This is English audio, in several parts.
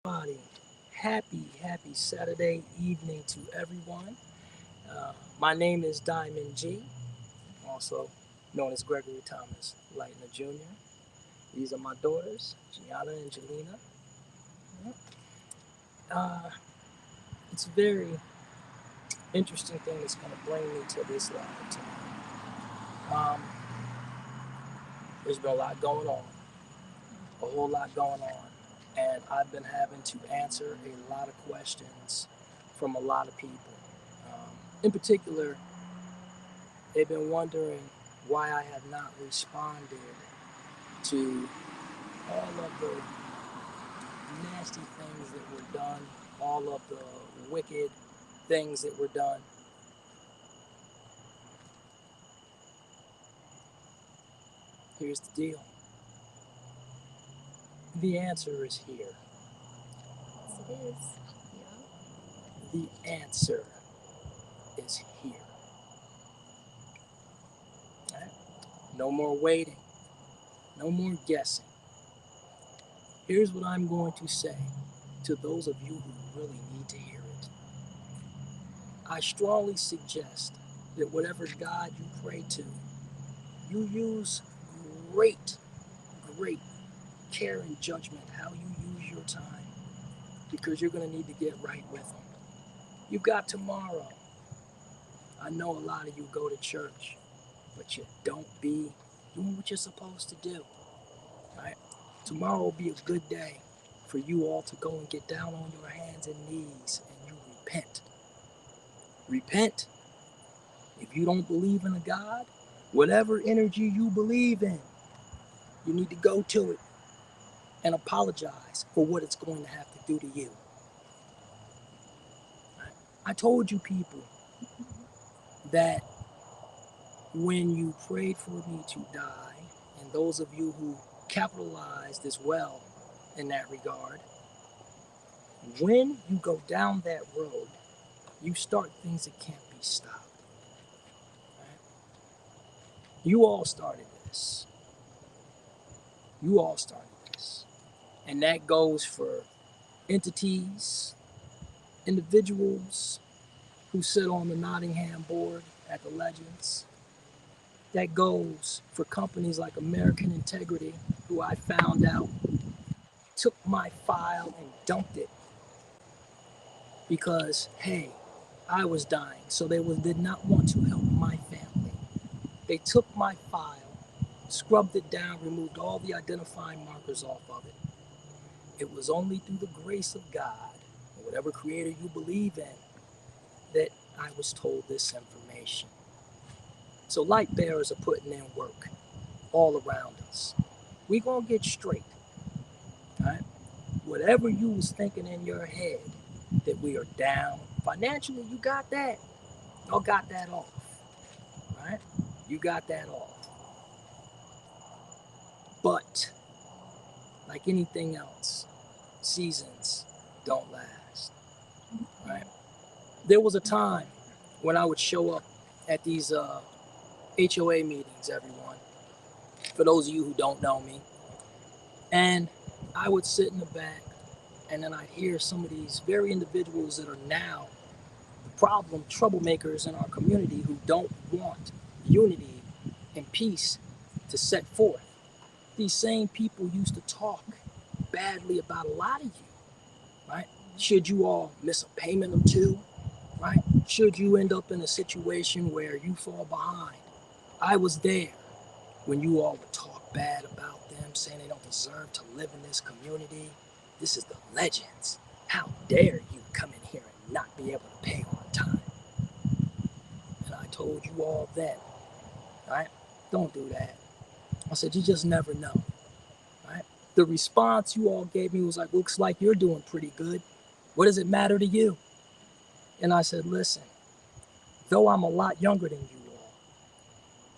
Everybody, happy Saturday evening to everyone. My name is Diamond G, also known as Gregory Thomas Lightner Jr. These are my daughters, Gianna and Jelena. Uh, it's a very interesting thing that's going to bring me to this live tonight. Um, there's been a lot going on, a whole lot going on, and I've been having to answer a lot of questions from a lot of people. In particular, they've been wondering why I have not responded to all of the nasty things that were done, all of the wicked things that were done. Here's the deal. The answer is here. Yes, it is. The answer is here. Right? No more waiting. No more guessing. Here's what I'm going to say to those of you who really need to hear it. I strongly suggest that whatever God you pray to, you use great, great care and judgment how you use your time because you're going to need to get right with Him. You've got tomorrow. I know a lot of you go to church, but you don't be doing what you're supposed to do. Right? Tomorrow will be a good day for you all to go and get down on your hands and knees and you repent. Repent. If you don't believe in a God, whatever energy you believe in, you need to go to it and apologize for what it's going to have to do to you. I told you people that when you prayed for me to die, and those of you who capitalized as well in that regard, when you go down that road, you start things that can't be stopped. Right? You all started this. You all started this. And that goes for entities, individuals who sit on the Nottingham board at the Legends. That goes for companies like American Integrity, who I found out took my file and dumped it because, hey, I was dying, so did not want to help my family. They took my file, scrubbed it down, removed all the identifying markers off of it. It was only through the grace of God, or whatever creator you believe in, that I was told this information. So light bearers are putting in work all around us. We gonna get straight, right? Whatever you was thinking in your head that we are down financially, you got that. Y'all got that off, right? You got that off. But like anything else, seasons don't last, right? There was a time when I would show up at these HOA meetings, everyone. For those of you who don't know me, and I would sit in the back, and then I'd hear some of these very individuals that are now the problem troublemakers in our community who don't want unity and peace to set forth. These same people used to talk badly about a lot of you, right? Should you all miss a payment or two, right? Should you end up in a situation where you fall behind? I was there when you all would talk bad about them, saying they don't deserve to live in this community. This is the Legends. How dare you come in here and not be able to pay on time? And I told you all then, right? Don't do that. I said, you just never know, right? The response you all gave me was like, looks like you're doing pretty good. What does it matter to you? And I said, listen, though I'm a lot younger than you all,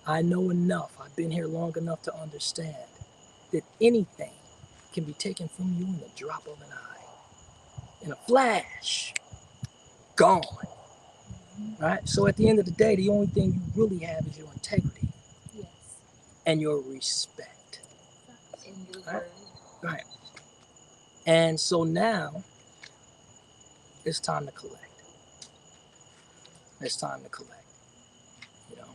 I know enough. I've been here long enough to understand that anything can be taken from you in the drop of an eye, in a flash, gone. Right? So at the end of the day, the only thing you really have is your integrity Yes. and your respect. In your Right? word. Right. And so now it's time to collect. It's time to collect. You know,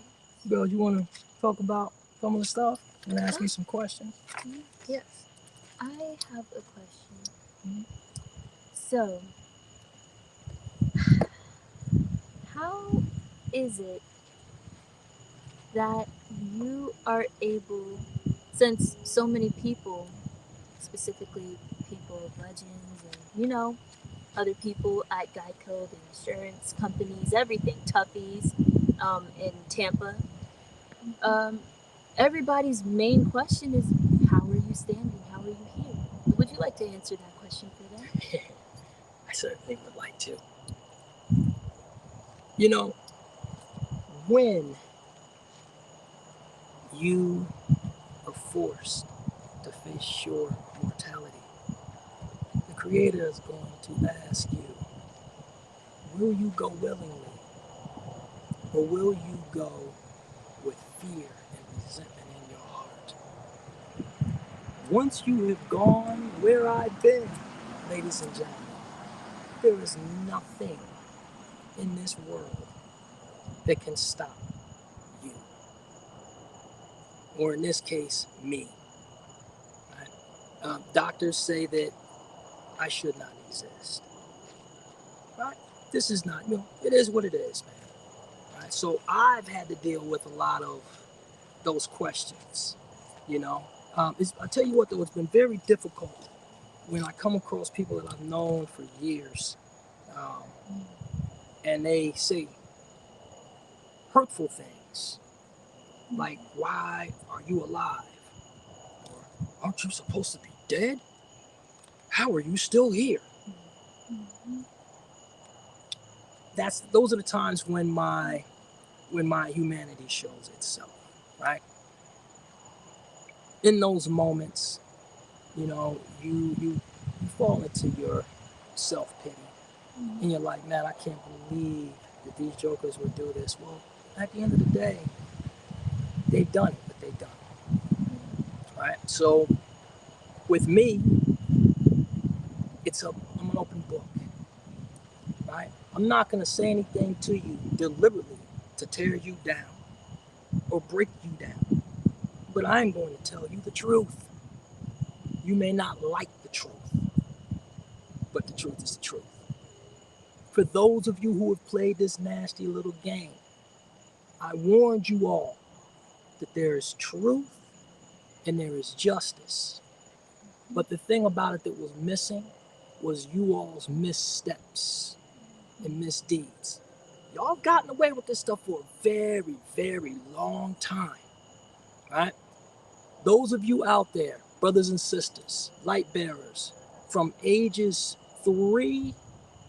Bill, you want to talk about some of the stuff and ask me some questions? Yes. I have a question. Mhm. So, how is it that you are able, since so many people, specifically people of legends and other people at Geico, the insurance companies, everything, Tuffy's, in Tampa, um, everybody's main question is, how are you standing? How are you here? Would you like to answer that question for them? I certainly would like to. You know, when you are forced to face your mortality, the Creator is going to ask you, will you go willingly? Or will you go with fear and resentment in your heart? Once you have gone where I've been, ladies and gentlemen, there is nothing in this world that can stop you. Or in this case, me. Right? Doctors say that I should not exist. Right? This is not, it is what it is, man. Right? So I've had to deal with a lot of those questions, you know. I tell you what, though, it's been very difficult when I come across people that I've known for years, um, and they say hurtful things like, "Why are you alive?" Or, "Aren't you supposed to be dead? How are you still here?" Those are the times when my humanity shows itself, right? In those moments, you fall into your self pity, and you're like, "Man, I can't believe that these jokers would do this." Well, at the end of the day, they've done it, but they've done it, right? So with me, I'm an open book, right? I'm not going to say anything to you deliberately to tear you down or break you down, but I'm going to tell you the truth. You may not like the truth, but the truth is the truth. For those of you who have played this nasty little game, I warned you all that there is truth and there is justice. But the thing about it that was missing was you all's missteps and misdeeds. Y'all have gotten away with this stuff for a very, very long time, right? Those of you out there, brothers and sisters, light bearers, from ages 3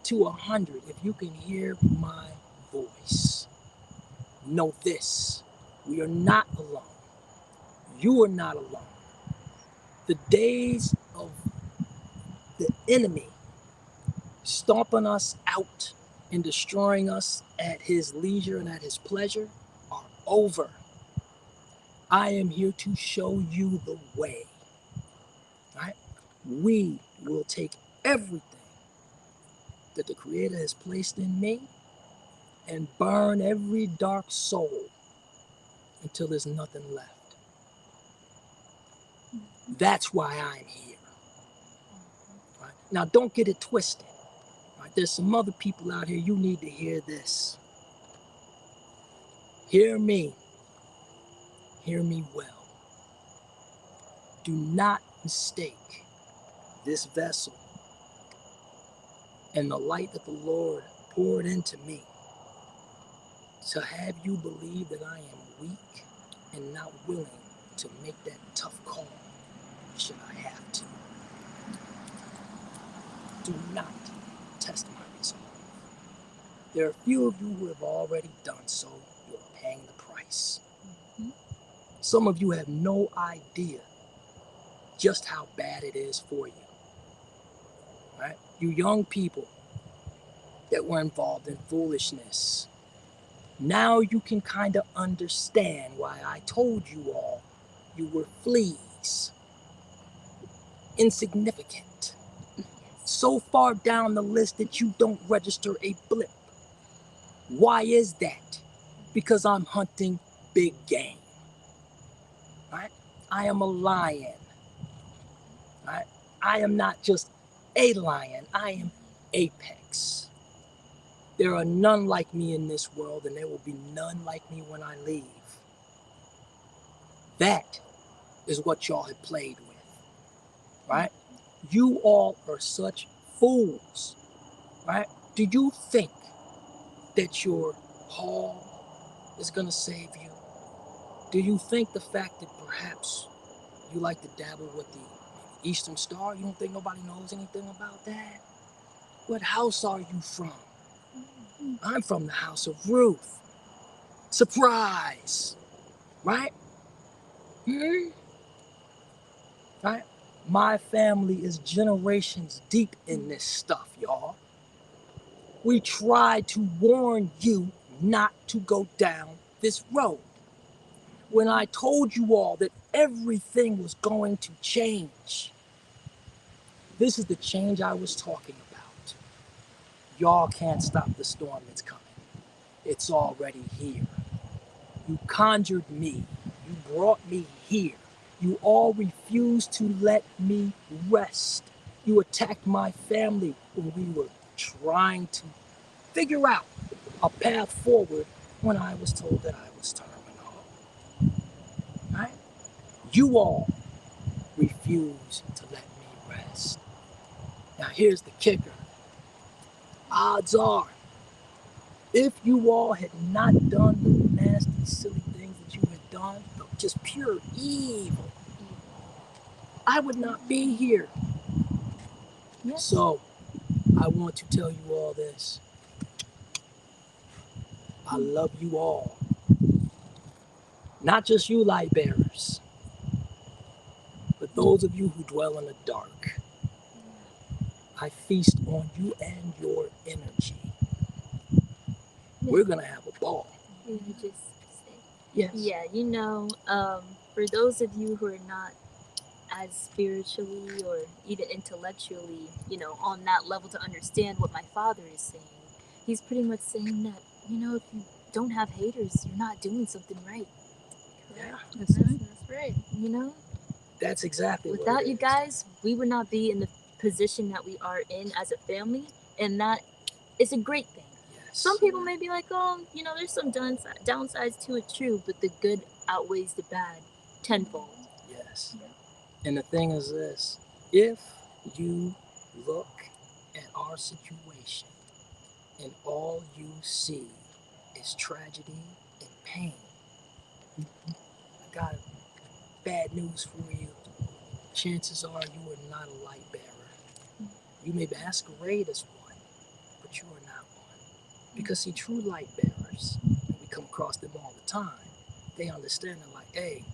to 100, if you can hear my voice, know this: we are not alone. You are not alone. The days of the enemy stomping us out and destroying us at his leisure and at his pleasure are over. I am here to show you the way. Right? We will take everything that the Creator has placed in me and burn every dark soul until there's nothing left. That's why I'm here. Right? Now, don't get it twisted. Right? There's some other people out here, you need to hear this. Hear me. Hear me well. Do not mistake this vessel and the light that the Lord poured into me to have you believe that I am weak and not willing to make that tough call should I have to. Do not test my resolve. There are a few of you who have already done so. You are paying the price. Some of you have no idea just how bad it is for you. Right? You young people that were involved in foolishness, now you can kind of understand why I told you all you were fleas, insignificant, so far down the list that you don't register a blip. Why is that? Because I'm hunting big game. Right? I am a lion. Right? I am not just a lion, I am apex. There are none like me in this world, and there will be none like me when I leave. That is what y'all have played with. Right? You all are such fools. Right? Do you think that your haul is going to save you? Do you think the fact that perhaps you like to dabble with the Eastern Star, you don't think nobody knows anything about that? What house are you from? I'm from the House of Ruth. Surprise! Right? Right? My family is generations deep in this stuff, y'all. We tried to warn you not to go down this road. When I told you all that everything was going to change, this is the change I was talking about. Y'all can't stop the storm that's coming. It's already here. You conjured me. You brought me here. You all refused to let me rest. You attacked my family when we were trying to figure out a path forward when I was told that I was terminal. Right? You all refused to let me rest. Now here's the kicker. Odds are, if you all had not done the nasty, silly things that you had done, just pure evil, I would not be here. Yes. So, I want to tell you all this. I love you all. Not just you light bearers, but those of you who dwell in the dark. I feast on you and your energy. We're going to have a ball. You just say, Yes. yeah, for those of you who are not as spiritually or even intellectually, on that level to understand what my father is saying, he's pretty much saying that, if you don't have haters, you're not doing something right. Yeah. That's right. That's exactly what Without it you is. guys, we would not be in the position that we are in as a family, and that is a great thing. Yes. Some people may be like, oh, there's some downsides to it, true, but the good outweighs the bad tenfold. Yes. And the thing is this, if you look at our situation and all you see is tragedy and pain, I got bad news for you. Chances are you are not a light bearer. You may masquerade as one, but you are not one. Because see, true light bearers, and we come across them all the time, they understand they're like, hey,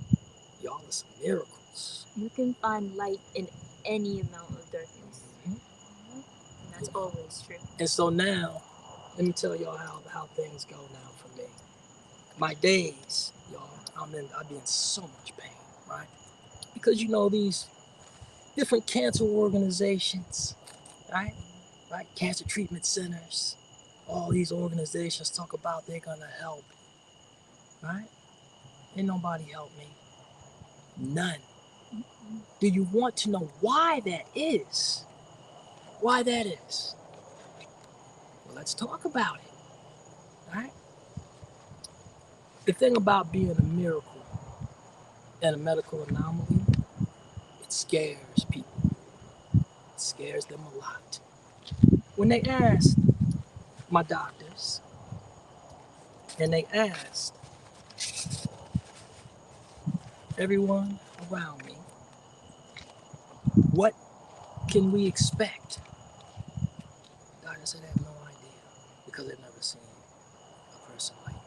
y'all are some miracles. You can find light in any amount of darkness. Mhm. And that's always true. And so now, let me tell y'all how things go now for me. My days, y'all, I be in so much pain, right? Because these different cancer organizations, right? Right? Cancer treatment centers, all these organizations talk about they're gonna help, right? Ain't nobody help me. None. Do you want to know why that is? Why that is? Well, let's talk about it, right? The thing about being a miracle and a medical anomaly, it scares people. It scares them a lot. When they asked my doctors, and they asked everyone around me, what can we expect? Doctors said they have no idea because they've never seen a person like me.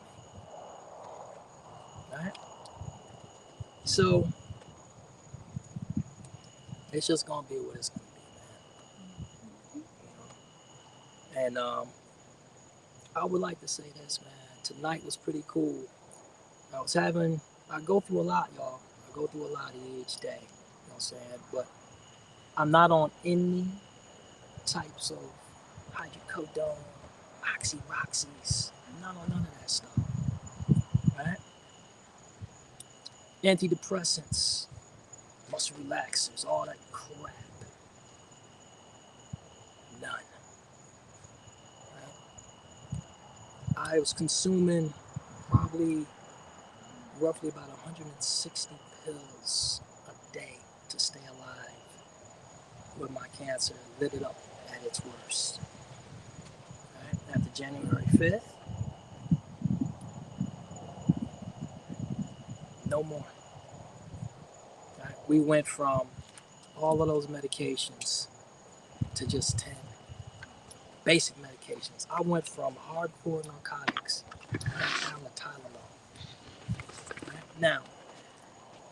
Right? So it's just gonna be what it's gonna be, man. And I would like to say this, man. Tonight was pretty cool. I go through a lot, y'all. I go through a lot each day. You know what I'm saying? But I'm not on any types of hydrocodone, oxyroxys, none of that stuff, right? Antidepressants, muscle relaxers, all that crap. None. Right? I was consuming probably roughly about 160 pills a day to stay alive when my cancer lit it up at its worst. Right? After January 5th, no more. Right? We went from all of those medications to just 10 basic medications. I went from hardcore narcotics down to Tylenol. Right? Now,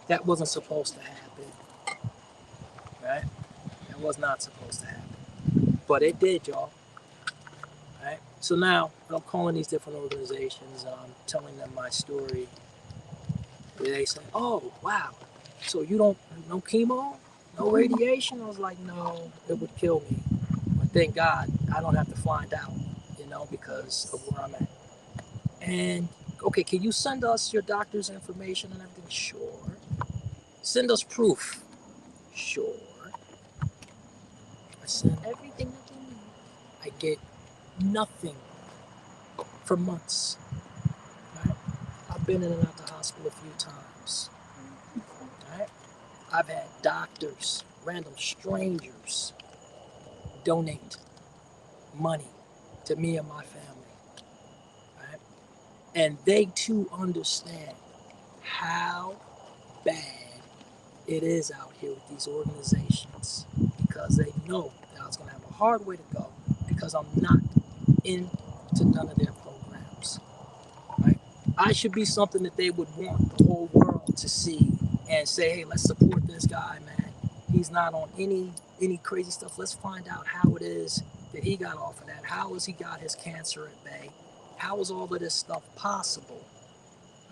that wasn't supposed to happen, right? That was not supposed to happen, but it did, y'all. Right? So now I'm calling these different organizations and I'm telling them my story. They say, "Oh, wow, so you don't no chemo, no radiation?" I was like, "No, it would kill me." But thank God I don't have to find out, because of where I'm at. And okay, can you send us your doctor's information and everything? Sure. Send us proof. Sure. I send. Everything that they need. I get nothing for months. Right? I've been in and out the hospital a few times. Right? I've had doctors, random strangers, donate money to me and my family. Right? And they too understand how bad it is out here with these organizations because they know that I was going to have a hard way to go because I'm not into none of their programs. Right? I should be something that they would want the whole world to see and say, "Hey, let's support this guy, man. He's not on any crazy stuff. Let's find out how it is that he got off of that. How has he got his cancer at bay? How is all of this stuff possible?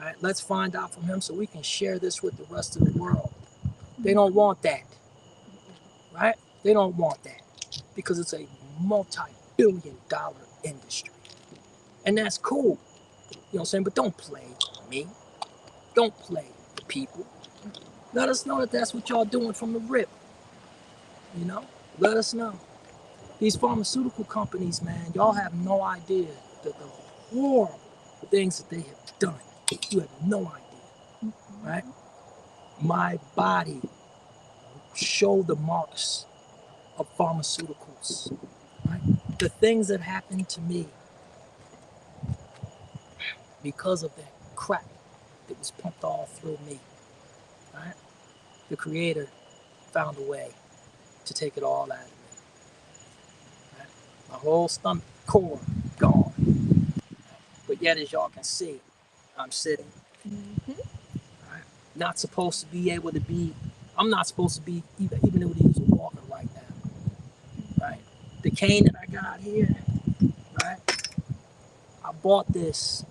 Right? Let's find out from him so we can share this with the rest of the world." They don't want that, right? They don't want that because it's a multi-billion-dollar industry. And that's cool, you know what I'm saying? But don't play me. Don't play the people. Let us know that that's what y'all doing from the rip, you know? Let us know. These pharmaceutical companies, man, y'all have no idea the horrible things that they have done. You have no idea, right? My body showed the marks of pharmaceuticals, right? The things that happened to me because of that crap that was pumped all through me, right? The Creator found a way to take it all out of me. Right? My whole stomach core gone. But yet, as y'all can see, I'm sitting. Right? Not supposed to be able to be. I'm not supposed to be even able to use a walker right now. Right? The cane that I got here, right? I bought this,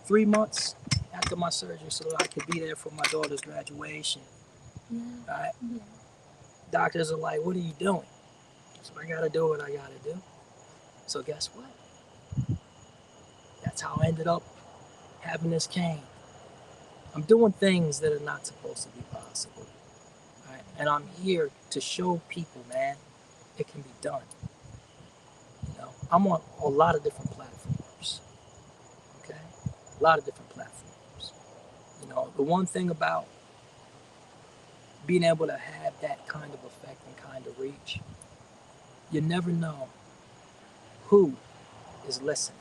3 months after my surgery so that I could be there for my daughter's graduation. Yeah. Right? Yeah. Doctors are like, "What are you doing?" So I gotta do what I gotta do. So guess what? That's how I ended up having this cane. I'm doing things that are not supposed to be possible. Right? And I'm here to show people, man, it can be done. I'm on a lot of different platforms. Okay? A lot of different platforms. The one thing about being able to have that kind of effect and kind of reach, you never know who is listening.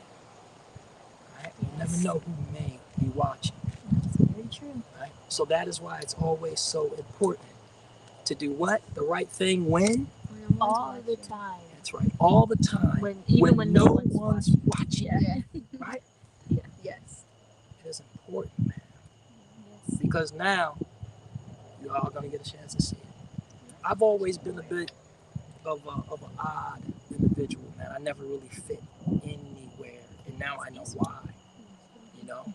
Right? You never know who may be watching. That's very true. Right? So that is why it's always so important to do what? The right thing when? All the time. That's right. All the time. Even when no one's watching. Yeah. Right? Yeah. Yes. It is important, man. Yes. Because now you're all going to get a chance to see it. I've always been a bit of an odd individual, man. I never really fit anywhere. And now I know why. You know?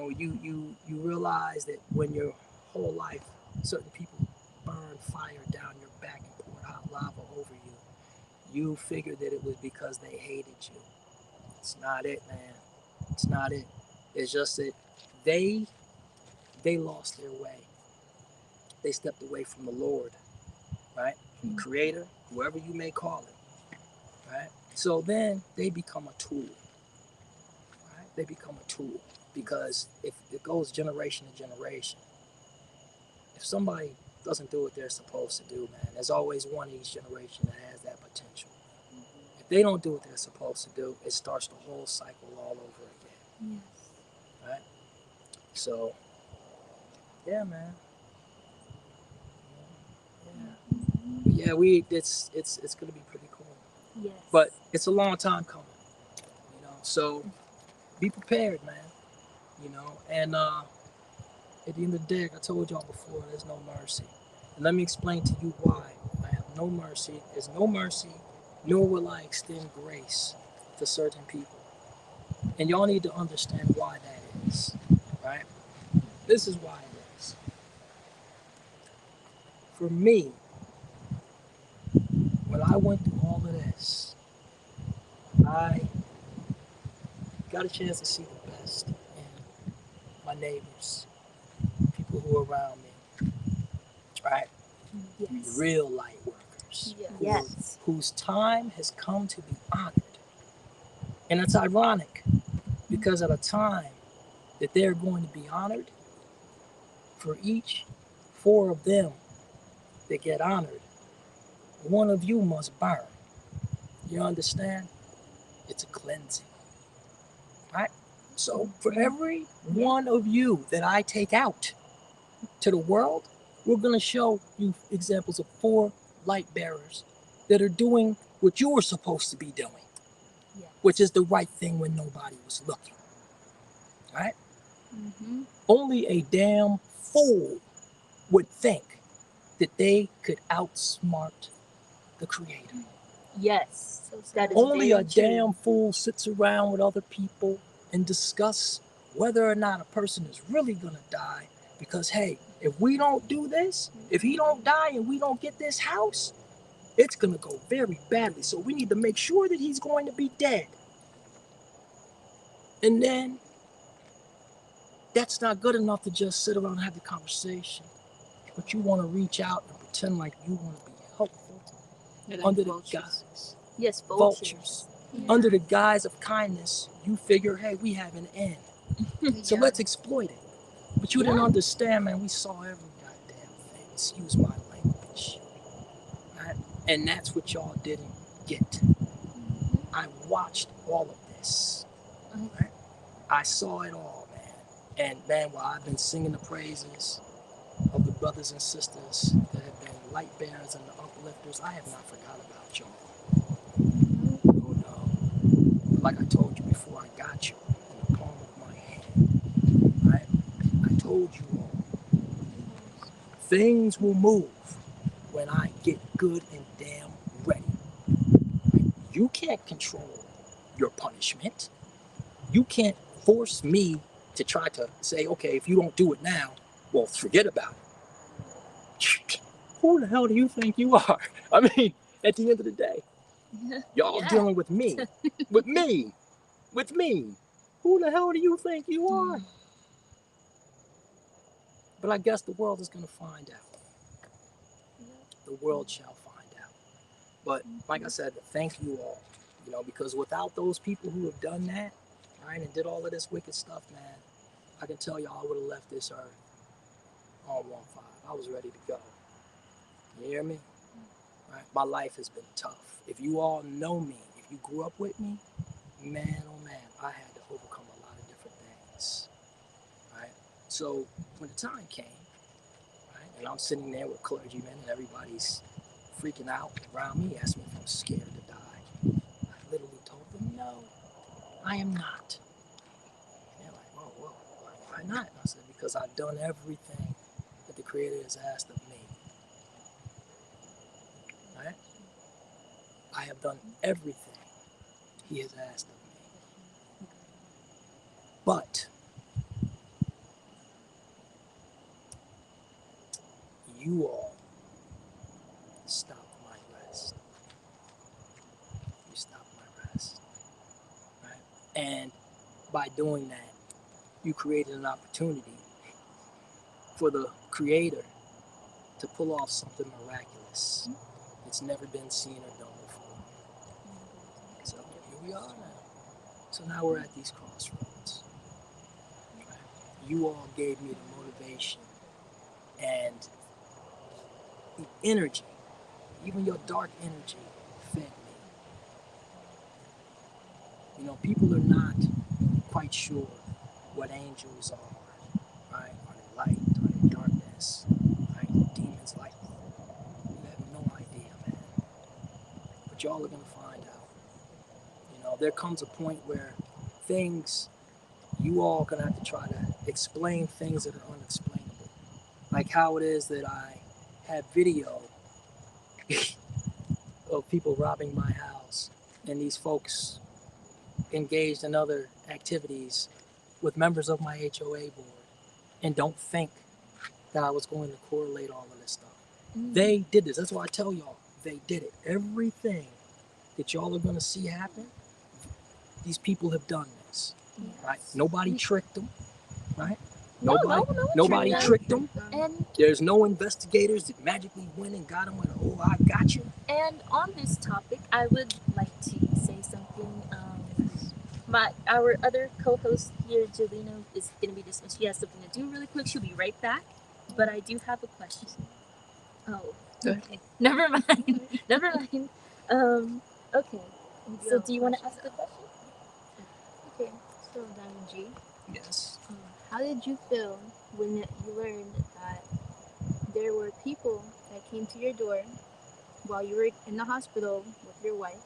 You realize that when your whole life certain people burn fire down your back and pour it out. saliva over you, you figured that it was because they hated you. It's not it, man. It's not it. It's just that they they lost their way. They stepped away from the Lord, right? From the Creator, whoever you may call it, right? So then they become a tool, right? They become a tool because if it goes generation to generation, if somebody doesn't do what they're supposed to do, man, there's always one in each generation that has that potential. If they don't do what they're supposed to do, it starts the whole cycle all over again. Yes. Right? So, yeah, man. Yeah. But yeah, it's gonna be pretty cool. Yes. But it's a long time coming. So be prepared, man. And at the end of the day, like I told y'all before, there's no mercy. And let me explain to you why. I have no mercy. There's no mercy, nor will I extend grace to certain people. And y'all need to understand why that is, right? This is why it is. For me, when I went through all of this, I got a chance to see the best in my neighbors, people who are around me, right? Yes. Real light workers, Yes. whose time has come to be honored. And it's ironic because at a time that they're going to be honored, for each four of them that get honored, one of you must burn. You understand? It's a cleansing, right? So for every one of you that I take out to the world, we're going to show you examples of four light bearers that are doing what you were supposed to be doing, Yes. which is the right thing when nobody was looking, right? Mm-hmm. Only a damn fool would think that they could outsmart the Creator. Yes. That is Only a very true. damn fool sits around with other people and discuss whether or not a person is really going to die because, hey, if we don't do this, if he don't die and we don't get this house, it's going to go very badly. So we need to make sure that he's going to be dead. And then that's not good enough to just sit around and have the conversation. But you want to reach out and pretend like you want to be helpful under the guise. Yes, Vultures. Yeah. Under the guise of kindness, you figure, hey, we have an end. So let's exploit it. But you didn't understand, man. We saw every goddamn thing. Excuse my language. Right? And that's what y'all didn't get. I watched all of this. Right? I saw it all, man. And man, while I've been singing the praises of the brothers and sisters that have been light bearers and the uplifters, I have not forgot about y'all. Oh no. Like I told you before, I got you in the palm of my hand. Right? I told you all. Things will move when I get good and damn ready. You can't control your punishment. You can't force me to try to say, okay, if you don't do it now, well, forget about it. Who the hell do you think you are? I mean, at the end of the day, y'all dealing with me. With me. With me. Who the hell do you think you are? But I guess the world is going to find out. The world shall find out. But like I said, thank you all. Because without those people who have done that, right, and did all of this wicked stuff, man, I can tell y'all I would have left this earth on 1-5. I was ready to go. You hear me? Right? My life has been tough. If you all know me, if you grew up with me, man, oh man, I had to overcome a lot of different things. Right? So when the time came, right, and I'm sitting there with clergymen and everybody's freaking out around me, asking me if I'm scared to die, I literally told them, no, I am not. And they're like, well, why not? And I said, because I've done everything that the Creator has asked of me. Right? I have done everything He has asked of me. But you all stopped my by doing that, you created an opportunity for the creator to pull off something miraculous. It's never been seen or done before. So here we are now. So now we're at these crossroads. Right? You all gave me the motivation and the energy, even your dark energy, fed me. You know, people are not quite sure what angels are, right? Are they light? Are they darkness? Right? Demons, light. You have no idea, man. But y'all are gonna find out. You know, there comes a point where things you all gonna have to try to explain things that are unexplainable. Like how it is that I have video of people robbing my house and these folks engaged in other activities with members of my HOA board and don't think that I was going to correlate all of this stuff. They did this. That's why I tell y'all, they did it. Everything that y'all are going to see happen, these people have done this, right? Nobody tricked them, right? No, Nobody tricked them. And There's no investigators that magically went and got them with, oh, I got you. And on this topic, I would like to say something. Our other co-host here, Jelena, is going to be dismissed. She has something to do really quick. She'll be right back. But I do have a question. Oh, okay. Never mind. Never mind. Okay. So, do you want to ask the question? Okay, so Diamond G, Yes. how did you feel when you learned that there were people that came to your door while you were in the hospital with your wife,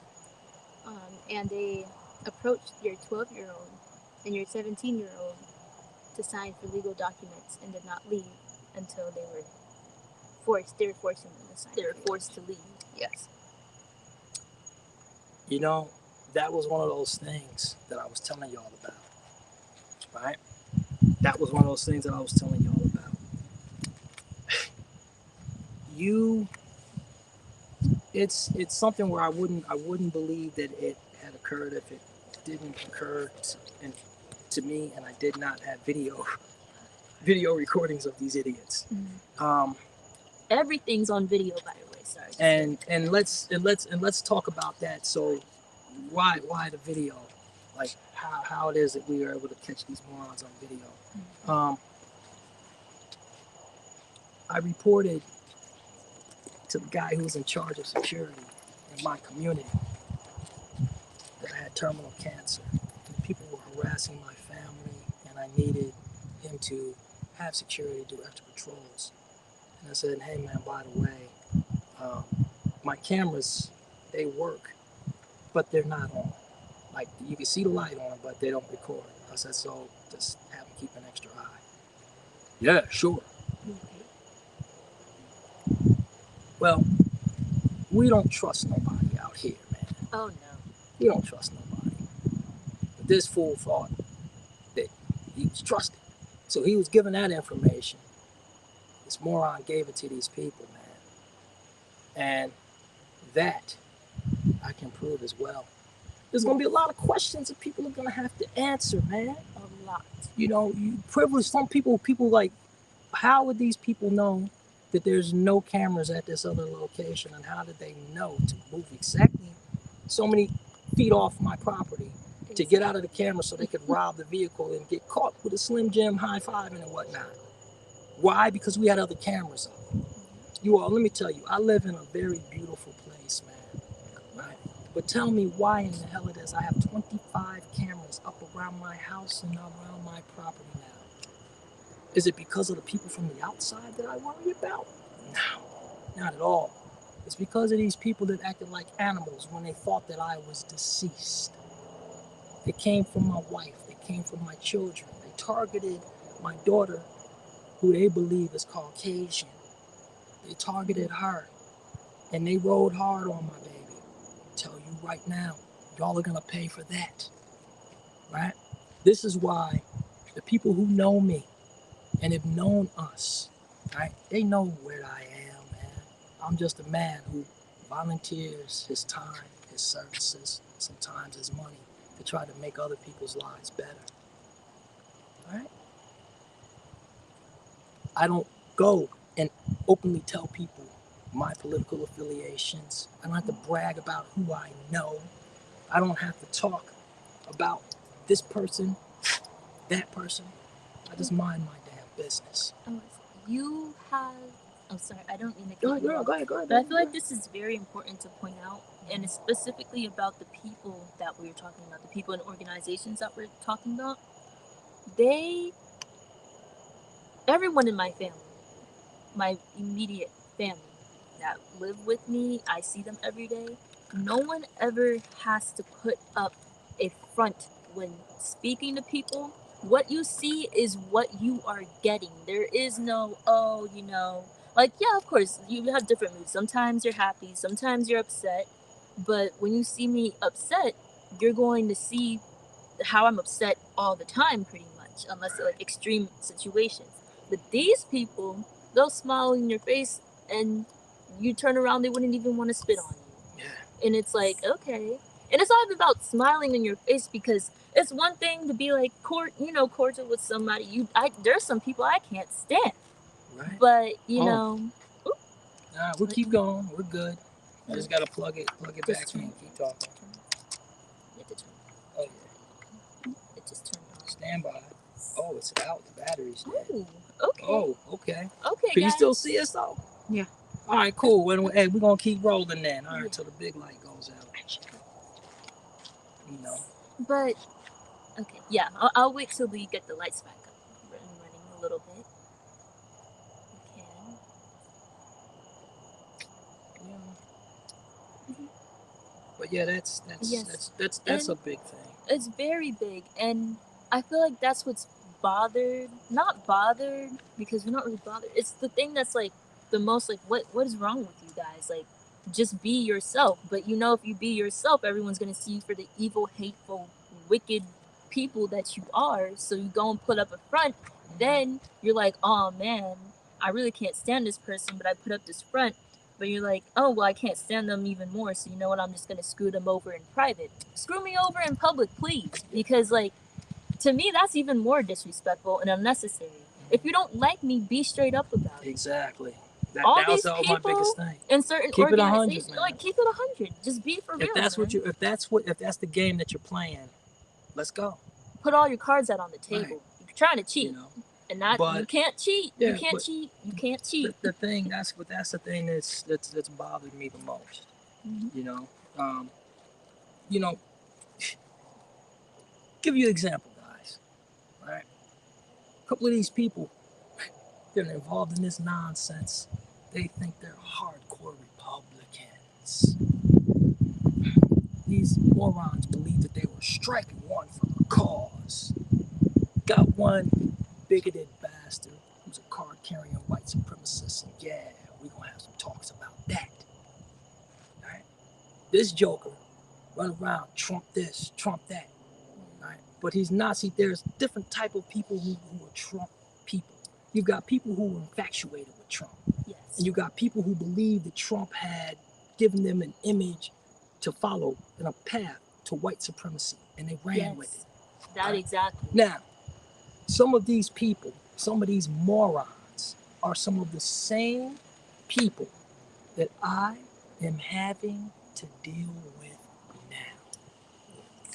and they approached your 12-year-old and your 17-year-old to sign for legal documents and did not leave until they were forcing them to sign. They were forced to leave. Yes. You know, that was one of those things that I was telling y'all about, right? That was one of those things that I was telling y'all about. It's something where I wouldn't believe that it had occurred if it didn't occur to me, and I did not have video recordings of these idiots. Everything's on video, by the way. Sorry. And let's talk about that. So why the video? Like how it is that we are able to catch these morons on video. I reported to the guy who was in charge of security in my community that I had terminal cancer. And people were harassing my family, and I needed him to have security do extra patrols. And I said, hey man, by the way, my cameras, they work, but they're not on. Like, you can see the light on, but they don't record. I said, so just have them keep an extra eye. Yeah, sure. Well, we don't trust nobody out here, man. Oh no. We don't trust nobody. But this fool thought that he was trusted. So he was giving that information. This moron gave it to these people, man. And that I can prove as well. There's going to be a lot of questions that people are going to have to answer, man. A lot. You know, you privilege some people like, how would these people know that there's no cameras at this other location? And how did they know to move exactly so many feet off my property to get out of the camera so they could rob the vehicle and get caught with a Slim Jim high-fiving and whatnot? Why? Because we had other cameras up. You all, let me tell you, I live in a very beautiful place, man. Right? But tell me why in the hell it is I have 25 cameras up around my house and around my property now? Is it because of the people from the outside that I worry about? No, not at all. It's because of these people that acted like animals when they thought that I was deceased. They came from my wife. They came from my children. They targeted my daughter, who they believe is Caucasian. They targeted her, and they rode hard on my baby. I tell you right now, y'all are gonna pay for that, right? This is why the people who know me and have known us, right? They know where I am, man. I'm just a man who volunteers his time, his services, sometimes his money to try to make other people's lives better. All right? I don't go and openly tell people my political affiliations. I don't have to brag about who I know. I don't have to talk about this person, that person. I just mind my damn business. Oh, you have. Oh, sorry, I don't mean to Go cut ahead, you girl. off. Go ahead, go ahead. But I feel like this is very important to point out, and it's specifically about the people that we were talking about, the people and organizations that we're talking about. Everyone in my family, my immediate family that live with me, I see them every day. No one ever has to put up a front when speaking to people. What you see is what you are getting. There is no, oh, like, yeah, of course, you have different moods. Sometimes you're happy, sometimes you're upset. But when you see me upset, you're going to see how I'm upset all the time, pretty much, unless they're like extreme situations. But these people, they'll smile in your face, and you turn around, they wouldn't even want to spit on you. Yeah. And it's like, okay. And it's not even about smiling in your face, because it's one thing to be like cordial with somebody. There's some people I can't stand. Right. But Nah, we'll keep going. We're good. I just gotta plug it back in. Keep talking. Oh yeah. It just turned on. Stand by. Oh, it's out. The battery's dead. Oh, okay. Oh, okay. Okay, Can you guys. still see us though? Yeah. All right, cool. Hey, we're gonna keep rolling then. All right, till the big light goes out. You know. But okay, yeah, I'll wait till we get the lights back up and running a little bit. We can. Yeah. Mhm. But yeah, that's Yes. that's a And big thing. it's very big, and I feel like that's what's not bothered, because we're not really bothered. It's the thing that's like the most like, what is wrong with you guys? Like, just be yourself. But if you be yourself, everyone's gonna see you for the evil, hateful, wicked people that you are. So you go and put up a front. Then you're like, oh man, I really can't stand this person, but I put up this front. But you're like, oh well, I can't stand them even more. So you know what? I'm just gonna screw them over in private. Screw me over in public, please, because like, to me, that's even more disrespectful and unnecessary. If you don't like me, be straight up about it. Exactly. All That was these my people biggest thing. in certain Keep it 100, organizations, man. like, keep it 100. Just be for real. If that's man. if that's the game that you're playing, let's go. Put all your cards out on the table. Right. You're trying to cheat, You know. and not But- you can't cheat. Yeah, you can't but- cheat. You can't cheat. The thing that's the thing that's bothered me the most. Mhm. You know, give you an example, guys. All right, a couple of these people, they're involved in this nonsense. They think they're hardcore Republicans. These morons believe that they were striking one from a cause. Got one bigoted bastard who's a card-carrying white supremacist, and yeah, we're gonna have some talks about that. All right, this joker run around, Trump this, Trump that. All right, but he's not. See, there's different type of people who are Trump people. You've got people who are infatuated with Trump, Yes. and you got people who believe that Trump had given them an image to follow in a path to white supremacy, and they ran with it. That Right. exactly. Now, some of these people, some of these morons, are some of the same people that I am having to deal with now.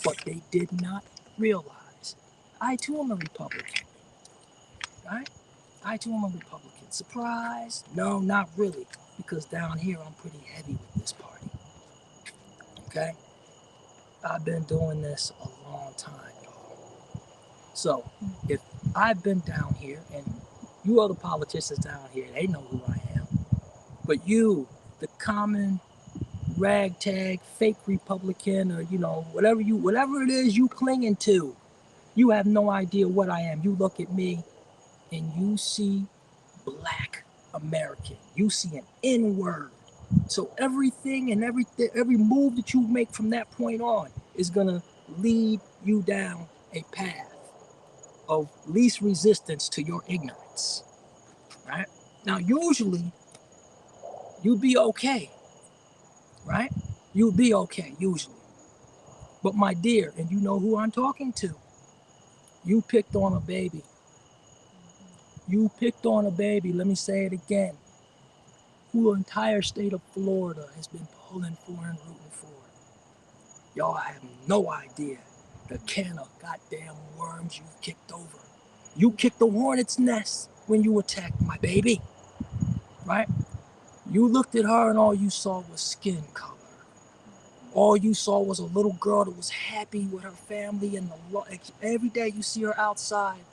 But they did not realize I too am a Republican. Right? I too am a Republican. Surprise? No, not really. Because down here I'm pretty heavy with this party. Okay? I've been doing this a long time, y'all. So if I've been down here, and you other politicians down here, they know who I am. But you, the common ragtag fake Republican, or whatever it is you clinging to, you have no idea what I am. You look at me and you see Black American. You see an N-word. So everything and every move that you make from that point on is gonna lead you down a path of least resistance to your ignorance. Right? Now, usually, you'd be okay. Right? You'd be okay, usually. But my dear, and you know who I'm talking to, you picked on a baby. You picked on a baby. Let me say it again. Who the entire state of Florida has been pulling for and rooting for. Y'all have no idea the can of goddamn worms you kicked over. You kicked the hornet's nest when you attacked my baby, right? You looked at her and all you saw was skin color. All you saw was a little girl that was happy with her family, and every day you see her outside,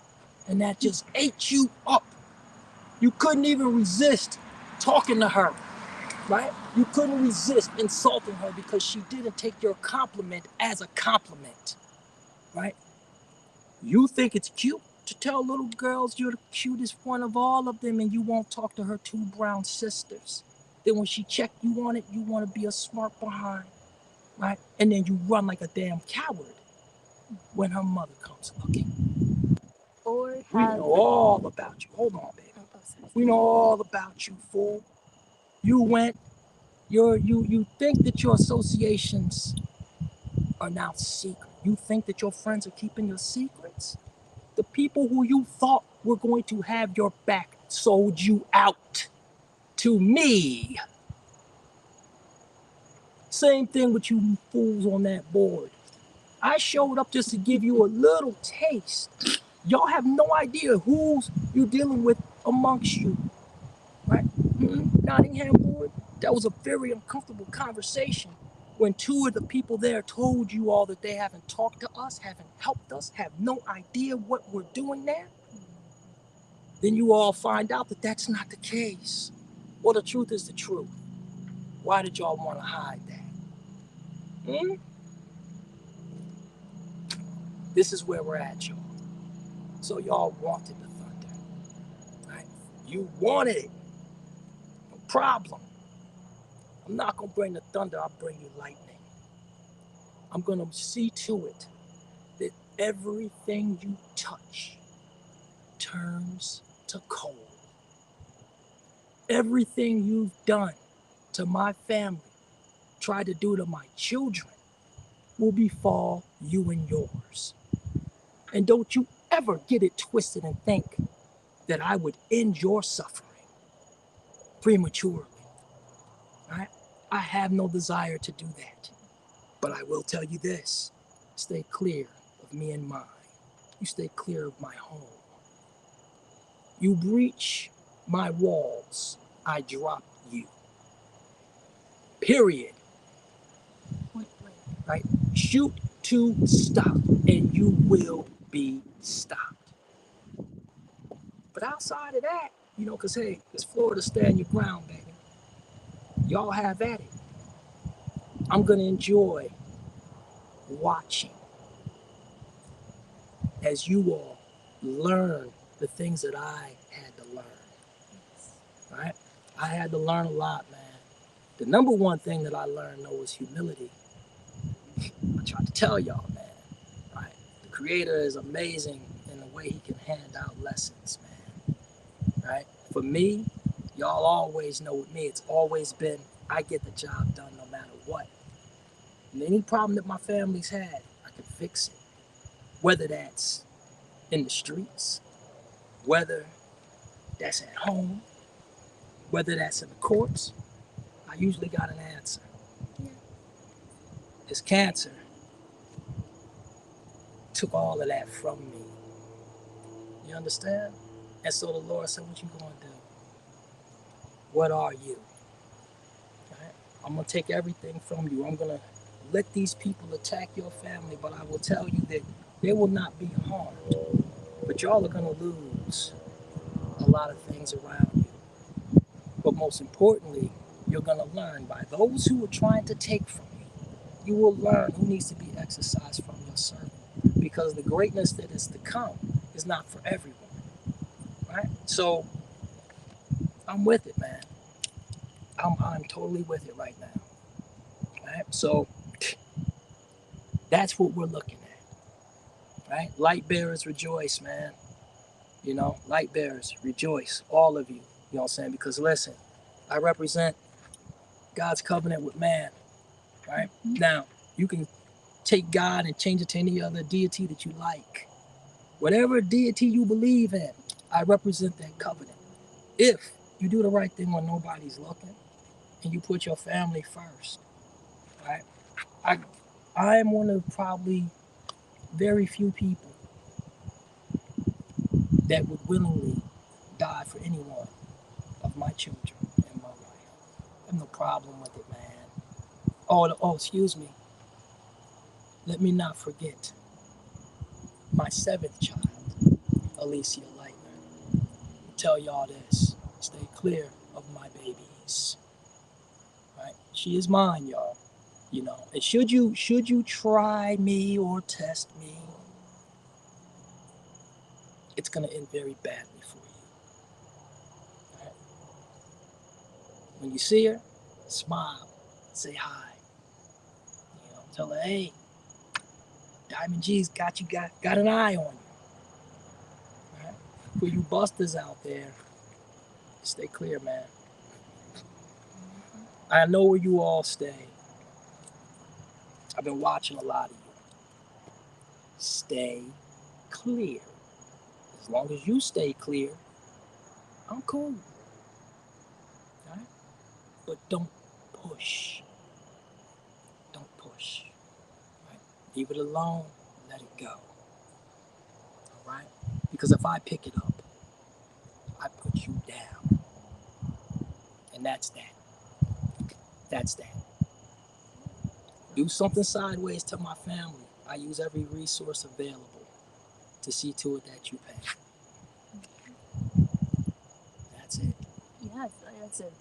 and that just ate you up. You couldn't even resist talking to her, right? You couldn't resist insulting her because she didn't take your compliment as a compliment, right? You think it's cute to tell little girls you're the cutest one of all of them, and you won't talk to her two brown sisters. Then when she check you on it, you want to be a smart behind, right? And then you run like a damn coward when her mother comes looking. Or We have know all about you. Hold on, baby. sorry. We know all about you, fool. You went, you think that your associations are now secret. You think that your friends are keeping your secrets? The people who you thought were going to have your back sold you out to me. Same thing with you fools on that board. I showed up just to give you a little taste. Y'all have no idea who's you dealing with amongst you, right? Nottingham board, that was a very uncomfortable conversation when two of the people there told you all that they haven't talked to us, haven't helped us, have no idea what we're doing there. Then you all find out that that's not the case. Well, the truth is the truth. Why did y'all want to hide that? This is where we're at, y'all. So y'all wanted the thunder, right? You wanted it. No problem. I'm not going to bring the thunder, I'll bring you lightning. I'm going to see to it that everything you touch turns to coal. Everything you've done to my family, tried to do to my children, will befall you and yours. And don't you ever get it twisted and think that I would end your suffering prematurely. Right? I have no desire to do that. But I will tell you this, stay clear of me and mine. You stay clear of my home. You breach my walls, I drop you. Period. Point blank. Right? Shoot to stop, and you will be stopped. But outside of that, because hey, it's Florida, stand your ground, baby. Y'all have at it. I'm going to enjoy watching as you all learn the things that I had to learn. Right? I had to learn a lot, man. The number one thing that I learned, though, was humility. I tried to tell y'all, man. Right? The Creator is amazing in the way He can hand out lessons, man. Right? For me, y'all always know with me, it's always been, I get the job done no matter what. And any problem that my family's had, I can fix it. Whether that's in the streets, whether that's at home, whether that's in the courts, I usually got an answer. Yeah. This cancer took all of that from me. You understand? And so the Lord said, what you gonna do? What are you? Right? I'm gonna take everything from you. I'm gonna let these people attack your family, but I will tell you that they will not be harmed. But y'all are gonna lose a lot of things around you. But most importantly, you're gonna learn by those who are trying to take from you. You will learn who needs to be exercised from your servant. Because the greatness that is to come is not for everyone. Right? So I'm with it, man. I'm totally with it right now. Right? So that's what we're looking at. Right? Light bearers rejoice, man. Light bearers rejoice, all of you. You know what I'm saying? Because listen, I represent God's covenant with man. Right? Now, you can take God and change it to any other deity that you like. Whatever deity you believe in, I represent that covenant. If you do the right thing when nobody's looking and you put your family first, right? I am one of probably very few people that would willingly die for any one of my children in my life. I have no problem with it, man. Oh, excuse me. Let me not forget my seventh child, Alicia Lightner. Tell y'all this. Stay clear of my babies. Right? She is mine, y'all. You know, and should you try me or test me, it's gonna end very badly for you. Right? When you see her, smile, say hi. You know, tell her, hey, Diamond G's got an eye on you. Right? For you busters out there, stay clear, man. I know where you all stay. I've been watching a lot of you. Stay clear. As long as you stay clear, I'm cool. Right? But don't push. Don't push. Right? Leave it alone. Let it go. All right? Because if I pick it up, I put you down. And that's that. That's that. Do something sideways to my family. I use every resource available to see to it that you pay. That's it. Yeah, I feel like that's a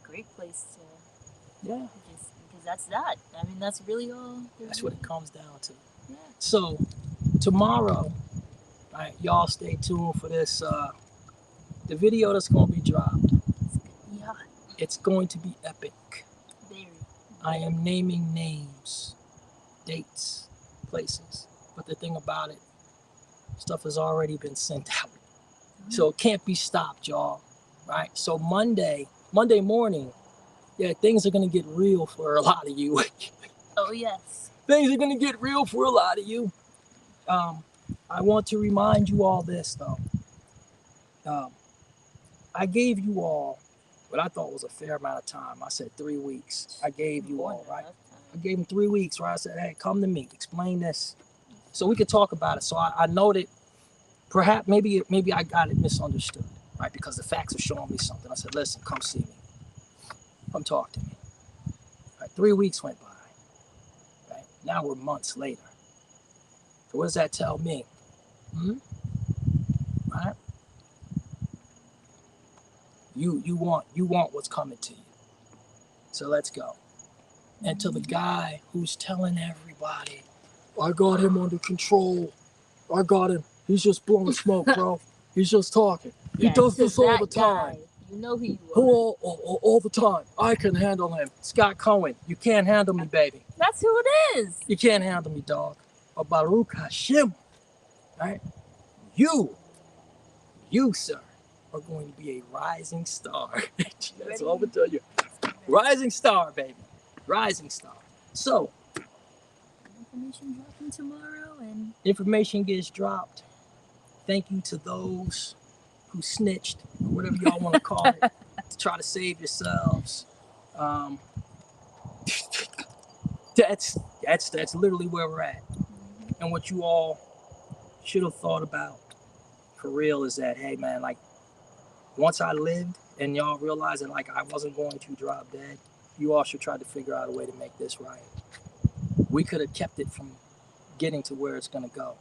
great place to Yeah. just, because that's that. I mean, that's really all. That's what it comes down to. Yeah. So tomorrow, all right, y'all stay tuned for this. The video that's going to be dropped. Yeah. It's going to be epic. Very. I am naming names, dates, places. But the thing about it, stuff has already been sent out. So it can't be stopped, y'all. Right? So Monday morning, yeah, things are going to get real for a lot of you. Oh, yes. Things are going to get real for a lot of you. I want to remind you all this, though. I gave you all what I thought was a fair amount of time. I said 3 weeks. I gave you all, right? I gave them 3 weeks, right? I said, hey, come to me, explain this, so we could talk about it. So I noted, perhaps, maybe I got it misunderstood, right? Because the facts are showing me something. I said, listen, come see me. Come talk to me. Right, 3 weeks went by. Right? Now we're months later. So what does that tell me? Right? You want what's coming to you. So let's go. And to the guy who's telling everybody, I got him under control. I got him. He's just blowing smoke, bro. He's just talking. He does this all the time. You know who you are. All the time. I can handle him. Scott Cohen, you can't handle me, baby. That's who it is. You can't handle me, dog. But Baruch Hashem, right? You, sir, are going to be a rising star. That's all I'm going to tell you. Rising star, baby. Rising star. So, Information dropping tomorrow, and information gets dropped. Thank you to those who snitched, or whatever y'all want to call it, to try to save yourselves. That's literally where we're at. And what you all should have thought about for real is that, hey man, like, once I lived and y'all realized that like I wasn't going to drop dead, you all should try to figure out a way to make this right. We could have kept it from getting to where it's gonna go,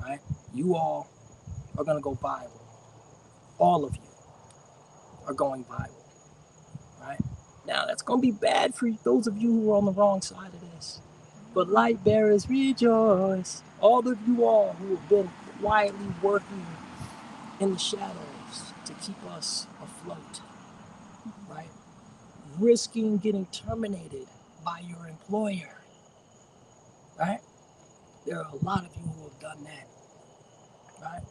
right? You all are gonna go viral. All of you are going viral, right? Now that's gonna be bad for those of you who are on the wrong side of this. But light bearers, rejoice. All of you all who have been quietly working in the shadows to keep us afloat, right? Risking getting terminated by your employer, right? There are a lot of you who have done that, right?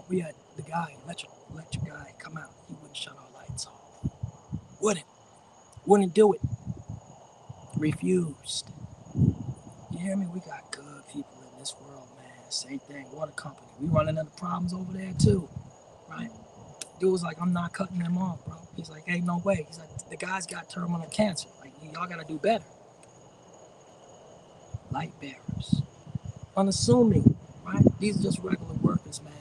We had the guy, electric guy come out. He wouldn't shut our lights off. Wouldn't do it. Refused. Yeah. hear me? We got good people in this world, man. Same thing, water company. We running into problems over there too, right? Dude was like, I'm not cutting them off, bro. He's like, ain't no way. He's like, the guy's got terminal cancer. Like, y'all gotta do better. Light bearers. Unassuming, right? These are just regular workers, man.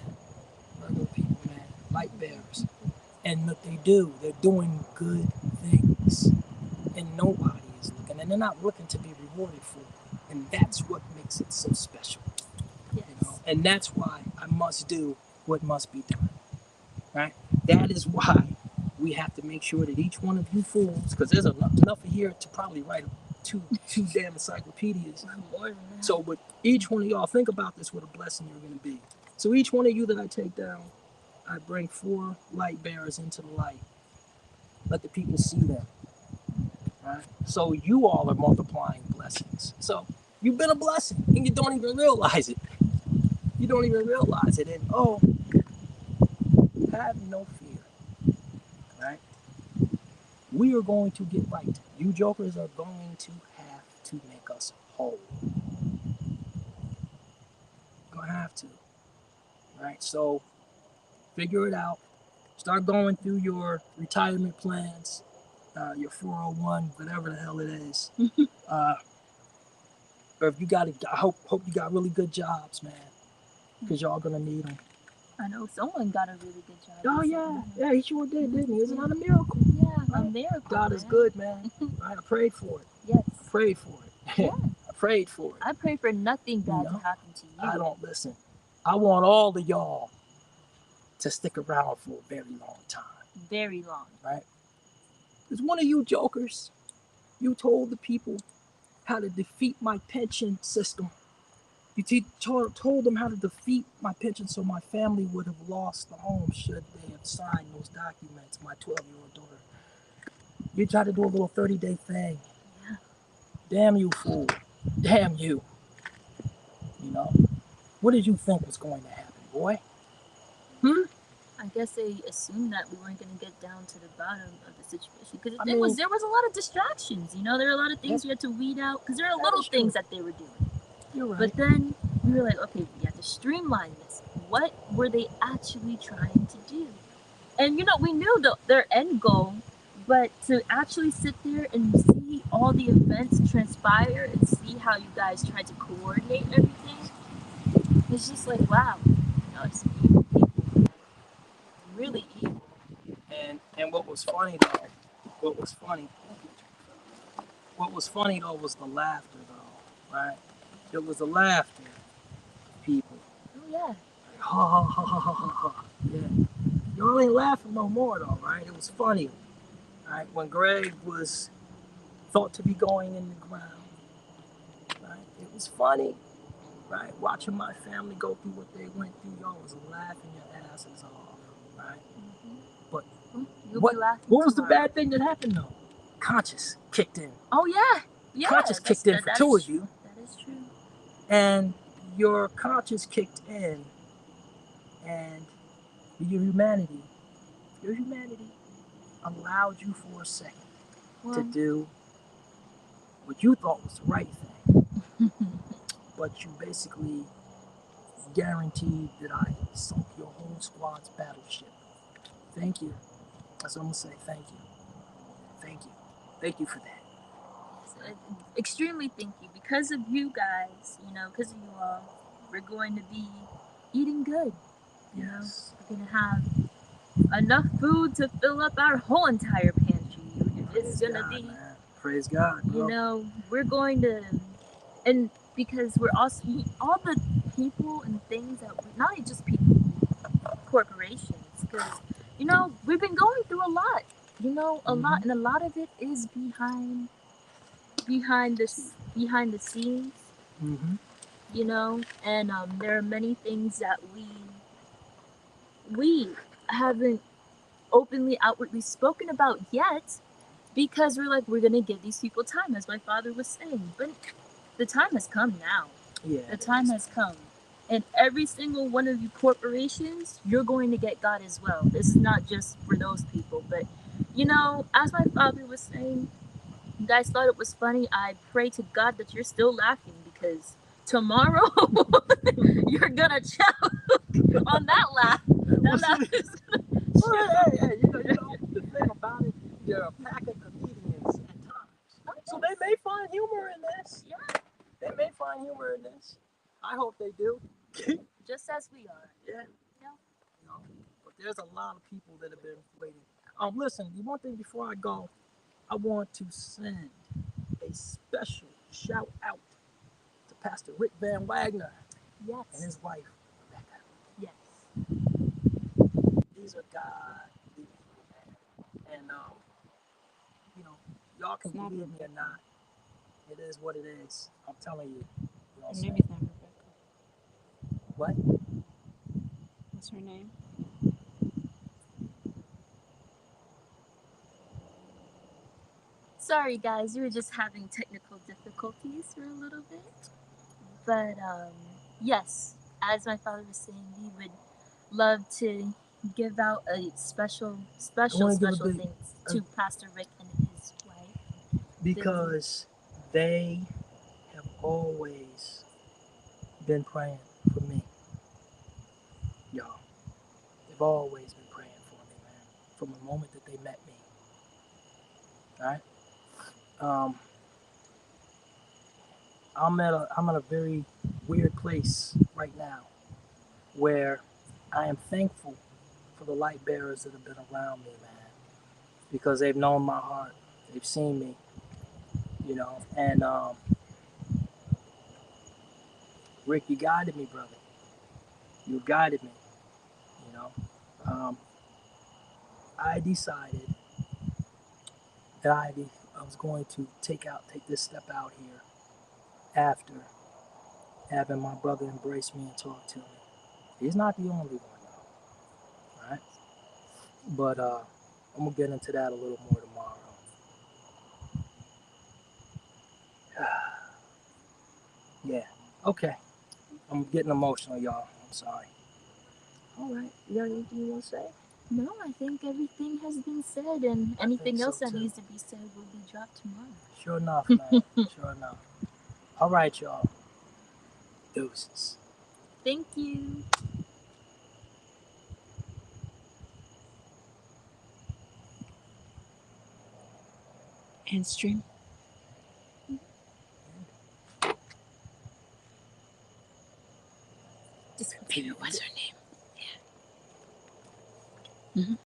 Regular people, man. Light bearers. And what they do, they're doing good things. And nobody is looking. And they're not looking to be rewarded for it. And that's what makes it so special. Yes. You know? And that's why I must do what must be done. Right? That is why we have to make sure that each one of you fools, because there's enough here to probably write two damn encyclopedias. More than that. So, but each one of y'all, think about this, what a blessing you're going to be. So each one of you that I take down, I bring 4 light bearers into the light. Let the people see them. Right? So you all are multiplying blessings. So you've been a blessing, and you don't even realize it. You don't even realize it. And have no fear. Right? We are going to get right. You jokers are going to have to make us whole. You're going to have to. Right? So figure it out. Start going through your retirement plans, your 401, whatever the hell it is. Or if you got, I hope you got really good jobs, man, because y'all gonna need them. I know someone got a really good job. Oh yeah, he sure did, didn't he? Isn't that a miracle? Yeah, a Right? miracle. God is man. good, man. Right? I prayed for it. Yes. I prayed for it. Yeah. I prayed for it. I pray for nothing bad You to know, happen to you. I don't listen. I want all of y'all to stick around for a very long time. Very long. Right? Because one of you jokers, you told the people how to defeat my pension system. You told them how to defeat my pension so my family would have lost the home should they have signed those documents, my 12-year-old daughter. You tried to do a little 30-day thing. Yeah. Damn you, fool. Damn you. You know? What did you think was going to happen, boy? I guess they assumed that we weren't going to get down to the bottom of the situation because I there mean- was a lot of distractions. You know, there were a lot of things we had to weed out because there are That little is true. things that they were doing. You're right. But then we were like, okay, we have to streamline this. What were they actually trying to do? And you know, we knew their end goal, but to actually sit there and see all the events transpire and see how you guys tried to coordinate everything, it's just like, wow, you know, it's evil people, man. Really evil. And what was funny though was the laughter though, right? It was the laughter, people. Oh yeah. Ha ha ha ha ha ha ha. Yeah. Y'all ain't laughing no more though, right? It was funny. Right? When Greg was thought to be going in the ground. Right? It was funny. Right? Watching my family go through what they went through, y'all was laughing your asses off. Right? But You'll what be laughing what was the tomorrow. bad thing that happened though? Conscious kicked in. Oh yeah. Yeah. Conscious that's- kicked in that- for that's 2 of true. you. That is true. And your conscience kicked in, and your humanity allowed you for a second to Well, do what you thought was the right thing, but you basically guaranteed that I sunk your whole squad's battleship. Thank you. That's what I'm gonna say. Thank you. Thank you. Thank you for that. extremely thank you because of you guys. You know, because of you all, we're going to be eating good. You Yes. know, we're gonna have enough food to fill up our whole entire pantry. It's Praise gonna God, be, man. Praise God, bro. you know, we're going to, and because we're also all the people and things that not only just people, corporations, because you know we've been going through a lot. You know, a lot, and a lot of it is behind the scenes. Mm-hmm. You know, and there are many things that we haven't openly outwardly spoken about yet because we're like we're gonna give these people time, as my father was saying, but the time has come now. Yeah. The time has come, and every single one of you corporations, you're going to get God as well. This is not just for those people, but you know, as my father was saying, you guys thought it was funny. I pray to God that you're still laughing because because tomorrow you're gonna choke on that laugh. That Well, laugh see, is well, hey, you know, the thing about it, they're a pack of comedians at times. So they may find humor in this. Yeah, They may find humor in this. I hope they do. just as we are. Yeah. Yeah. You know, but there's a lot of people that have been waiting. Listen, the one thing before I go, I want to send a special shout out to Pastor Rick Van Wagner and Yes. his wife, Rebecca. Yes. These are God, man. And you know, y'all can It's not believe me or Rebecca. not. It is what it is. I'm telling you. You know what I'm Her saying? name is not Rebecca. What? What's her name? Sorry, guys, we were just having technical difficulties for a little bit. But yes, as my father was saying, we would love to give out a special wanna give a big- thanks to Pastor Rick and his wife. Because they have always been praying for me. Y'all. They've always been praying for me, man. From the moment that they met me. Alright? I'm at a very weird place right now where I am thankful for the light bearers that have been around me, man. Because they've known my heart. They've seen me. You know, and Rick, you guided me, brother. You guided me. You know. I decided that I was going to take this step out here after having my brother embrace me and talk to me. He's not the only one, though, right? But I'm gonna get into that a little more tomorrow. Yeah. Okay. I'm getting emotional, y'all. I'm sorry. All right. You got anything you want to say? No, I think everything has been said, and anything so, else that too. needs to be said will be dropped tomorrow. Sure enough, man. Sure enough. All right, y'all. Deuces. Thank you. End stream.